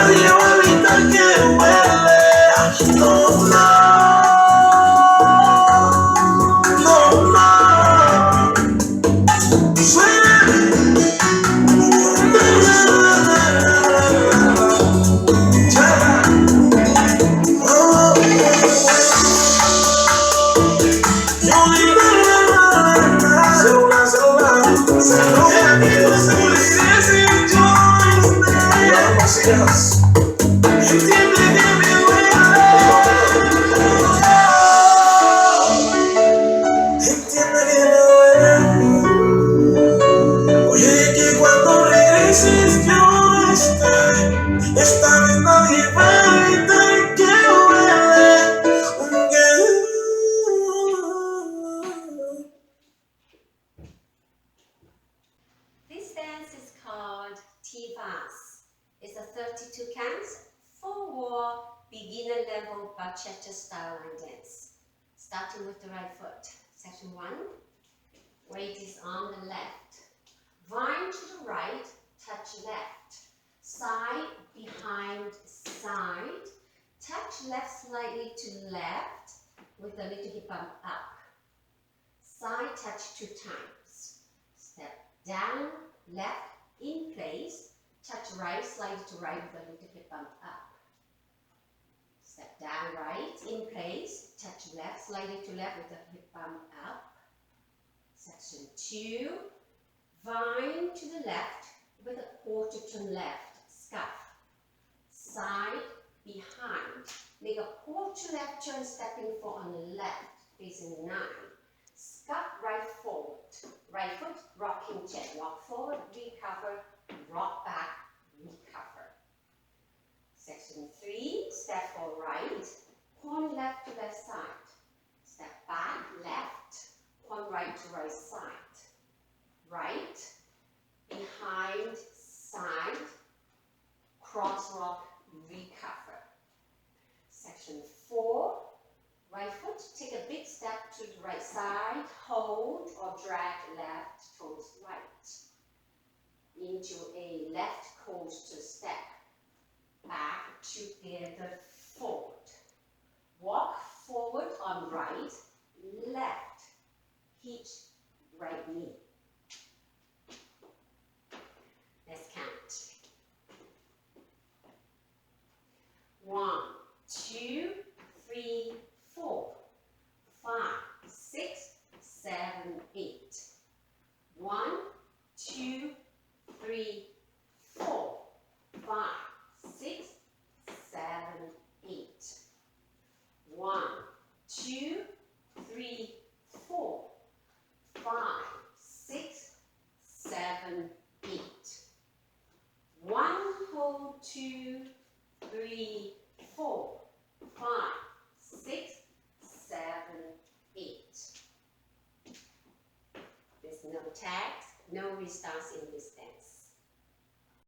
nadie va a evitar que huele. No, no, no, no. Suena. Yes. Entiende que me duele. Entiende que me duele. Oye, que cuando regreses yo no esté. Esta vez nadie va a evitar que huele. This dance is called T-Vaz. It's a 32 counts, 4-wall, beginner level bachata style line dance. Starting with the right foot. Section 1. Weight is on the left. Vine to the right, touch left. Side, behind, side. Touch left slightly to left with a little hip bump up. Side touch 2 times. Step down, left, in place. Touch right, slightly to right with a little hip bump up. Step down, right, in place. Touch left, slightly to left with a hip bump up. Section 2. Vine to the left with a quarter turn left, scuff. Side, behind. Make a quarter left turn, stepping foot on the left, facing 9. Scuff right forward. Right foot, rocking chair. Walk forward, recover, rock back, recover. Section 3, step forward right, point left to left side. Step back, left, point right to right side. Right, behind, side, cross rock, recover. Section 4, right foot, take a big step to the right side, hold or drag left towards right. Into a left coaster step, back together forward. Walk forward on right, left, hitch right knee. Let's count. 1, 2, 3, 4, 5, 6, 7, 8. 1, 2, 3, 4, 5, 6, 7, 8. 1, 2, 3, 4, 5, 6, 7, 8. 1, hold, 2, 3, 4,